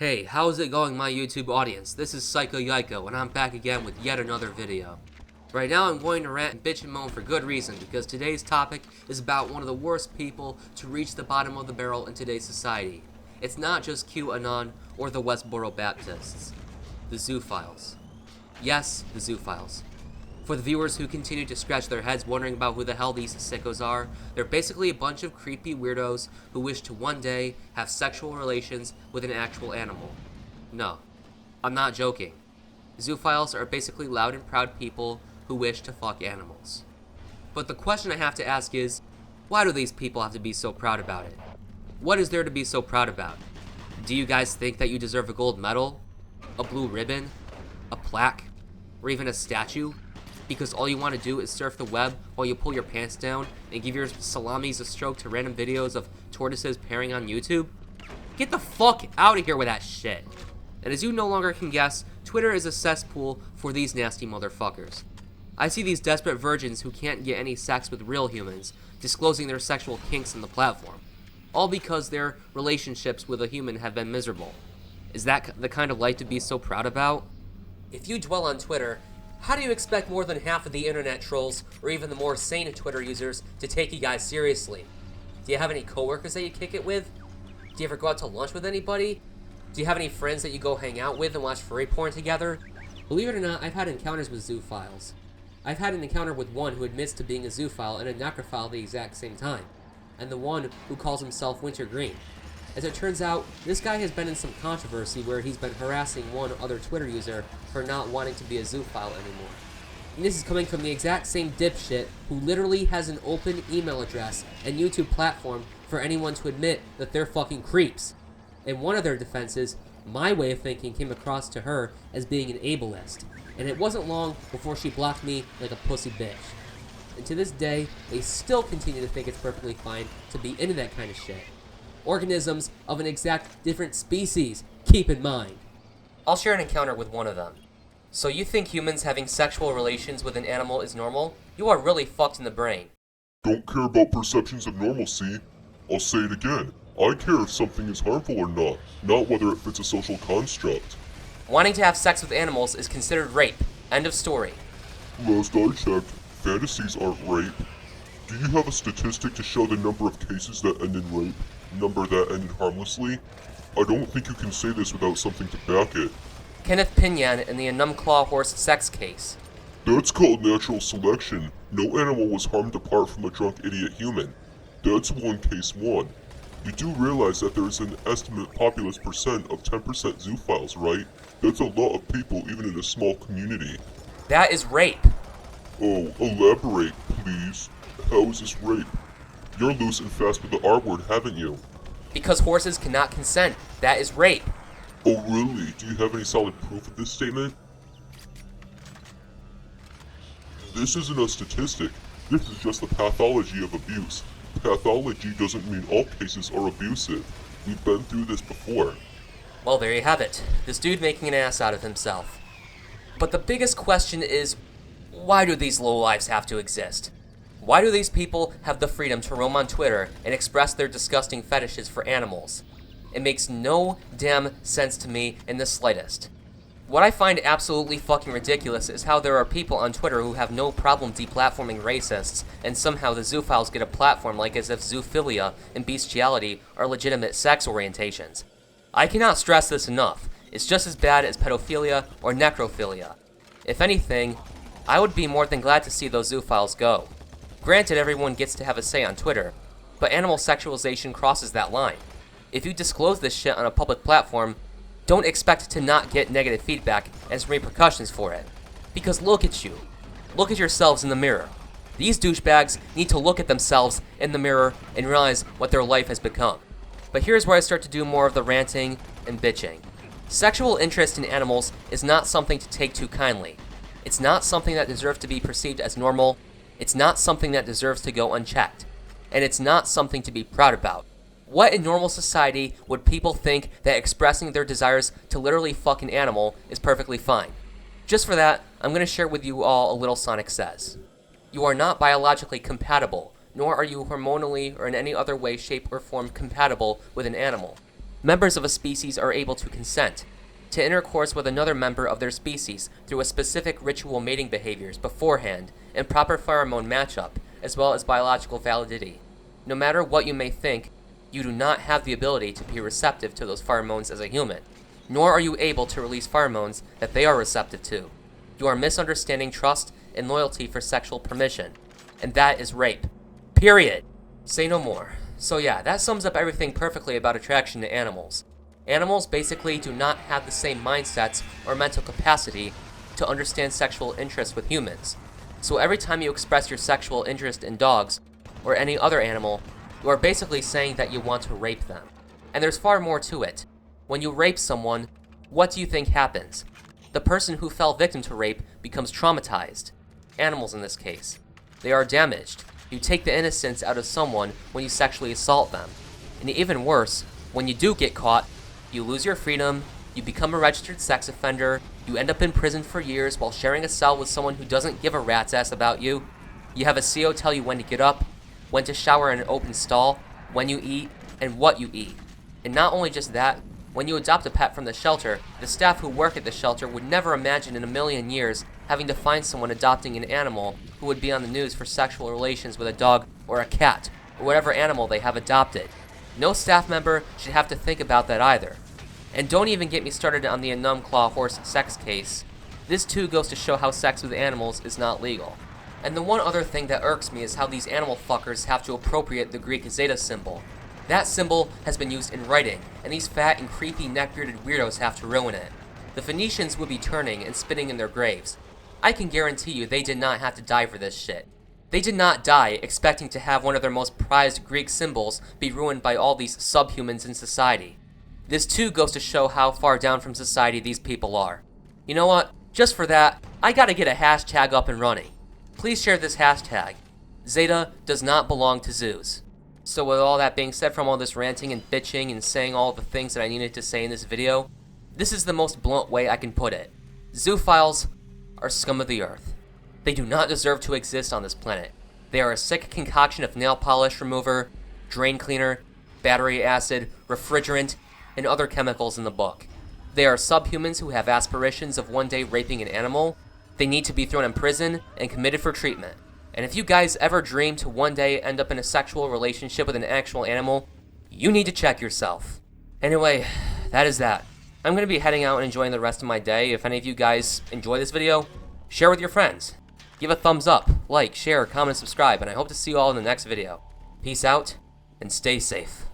Hey, how's it going, my YouTube audience? This is PsychoYajko, and I'm back again with yet another video. Right now I'm going to rant and bitch and moan for good reason, because today's topic is about one of the worst people to reach the bottom of the barrel in today's society. It's not just QAnon or the Westboro Baptists. The Zoophiles. Yes, the Zoophiles. For the viewers who continue to scratch their heads wondering about who the hell these sickos are, they're basically a bunch of creepy weirdos who wish to one day have sexual relations with an actual animal. No, I'm not joking. Zoophiles are basically loud and proud people who wish to fuck animals. But the question I have to ask is, why do these people have to be so proud about it? What is there to be so proud about? Do you guys think that you deserve a gold medal? A blue ribbon? A plaque? Or even a statue? Because all you want to do is surf the web while you pull your pants down and give your salamis a stroke to random videos of tortoises pairing on YouTube? Get the fuck out of here with that shit. And as you no longer can guess, Twitter is a cesspool for these nasty motherfuckers. I see these desperate virgins who can't get any sex with real humans disclosing their sexual kinks on the platform, all because their relationships with a human have been miserable. Is that the kind of life to be so proud about? If you dwell on Twitter, how do you expect more than half of the internet trolls, or even the more sane Twitter users, to take you guys seriously? Do you have any coworkers that you kick it with? Do you ever go out to lunch with anybody? Do you have any friends that you go hang out with and watch furry porn together? Believe it or not, I've had encounters with zoophiles. I've had an encounter with one who admits to being a zoophile and a necrophile at the exact same time, and the one who calls himself Wintergreen. As it turns out, this guy has been in some controversy where he's been harassing one other Twitter user for not wanting to be a zoophile anymore. And this is coming from the exact same dipshit who literally has an open email address and YouTube platform for anyone to admit that they're fucking creeps. In one of their defenses, my way of thinking came across to her as being an ableist, and it wasn't long before she blocked me like a pussy bitch. And to this day, they still continue to think it's perfectly fine to be into that kind of shit. Organisms of an exact different species, keep in mind. I'll share an encounter with one of them. So you think humans having sexual relations with an animal is normal? You are really fucked in the brain. Don't care about perceptions of normalcy. I'll say it again. I care if something is harmful or not whether it fits a social construct. Wanting to have sex with animals is considered rape. End of story. Last I checked, fantasies aren't rape. Do you have a statistic to show the number of cases that end in rape? Number that ended harmlessly? I don't think you can say this without something to back it. Kenneth Pinyan in the Enumclaw Horse-Sex Case. That's called natural selection. No animal was harmed apart from a drunk idiot human. That's one case one. You do realize that there is an estimate populace percent of 10% zoophiles, right? That's a lot of people even in a small community. That is rape. Oh, elaborate, please. How is this rape? You're loose and fast with the R word, haven't you? Because horses cannot consent. That is rape. Oh really? Do you have any solid proof of this statement? This isn't a statistic. This is just the pathology of abuse. Pathology doesn't mean all cases are abusive. We've been through this before. Well, there you have it. This dude making an ass out of himself. But the biggest question is, why do these lowlives have to exist? Why do these people have the freedom to roam on Twitter and express their disgusting fetishes for animals? It makes no damn sense to me in the slightest. What I find absolutely fucking ridiculous is how there are people on Twitter who have no problem deplatforming racists, and somehow the zoophiles get a platform like as if zoophilia and bestiality are legitimate sex orientations. I cannot stress this enough. It's just as bad as pedophilia or necrophilia. If anything, I would be more than glad to see those zoophiles go. Granted, everyone gets to have a say on Twitter, but animal sexualization crosses that line. If you disclose this shit on a public platform, don't expect to not get negative feedback as repercussions for it. Because look at you. Look at yourselves in the mirror. These douchebags need to look at themselves in the mirror and realize what their life has become. But here's where I start to do more of the ranting and bitching. Sexual interest in animals is not something to take too kindly. It's not something that deserves to be perceived as normal. It's not something that deserves to go unchecked. And it's not something to be proud about. What in normal society would people think that expressing their desires to literally fuck an animal is perfectly fine? Just for that, I'm going to share with you all a little Sonic Says. You are not biologically compatible, nor are you hormonally or in any other way, shape, or form compatible with an animal. Members of a species are able to consent to intercourse with another member of their species through a specific ritual mating behaviors beforehand and proper pheromone matchup, as well as biological validity. No matter what you may think, you do not have the ability to be receptive to those pheromones as a human, nor are you able to release pheromones that they are receptive to. You are misunderstanding trust and loyalty for sexual permission, and that is rape. Period. Say no more. So yeah, that sums up everything perfectly about attraction to animals. Animals basically do not have the same mindsets or mental capacity to understand sexual interest with humans. So every time you express your sexual interest in dogs or any other animal, you are basically saying that you want to rape them. And there's far more to it. When you rape someone, what do you think happens? The person who fell victim to rape becomes traumatized. Animals in this case. They are damaged. You take the innocence out of someone when you sexually assault them. And even worse, when you do get caught, you lose your freedom, you become a registered sex offender, you end up in prison for years while sharing a cell with someone who doesn't give a rat's ass about you. You have a CO tell you when to get up, when to shower in an open stall, when you eat, and what you eat. And not only just that, when you adopt a pet from the shelter, the staff who work at the shelter would never imagine in a million years having to find someone adopting an animal who would be on the news for sexual relations with a dog or a cat, or whatever animal they have adopted. No staff member should have to think about that either. And don't even get me started on the Enumclaw Horse-Sex Case. This too goes to show how sex with animals is not legal. And the one other thing that irks me is how these animal fuckers have to appropriate the Greek zeta symbol. That symbol has been used in writing, and these fat and creepy neck-bearded weirdos have to ruin it. The Phoenicians would be turning and spitting in their graves. I can guarantee you they did not have to die for this shit. They did not die expecting to have one of their most prized Greek symbols be ruined by all these subhumans in society. This too goes to show how far down from society these people are. You know what? Just for that, I gotta get a hashtag up and running. Please share this hashtag. Zeta does not belong to zoos. So with all that being said, from all this ranting and bitching and saying all the things that I needed to say in this video, this is the most blunt way I can put it. Zoophiles are scum of the earth. They do not deserve to exist on this planet. They are a sick concoction of nail polish remover, drain cleaner, battery acid, refrigerant, and other chemicals in the book. They are subhumans who have aspirations of one day raping an animal. They need to be thrown in prison and committed for treatment. And if you guys ever dream to one day end up in a sexual relationship with an actual animal, you need to check yourself. Anyway, that is that. I'm going to be heading out and enjoying the rest of my day. If any of you guys enjoy this video, share with your friends. Give a thumbs up, like, share, comment, and subscribe, and I hope to see you all in the next video. Peace out, and stay safe.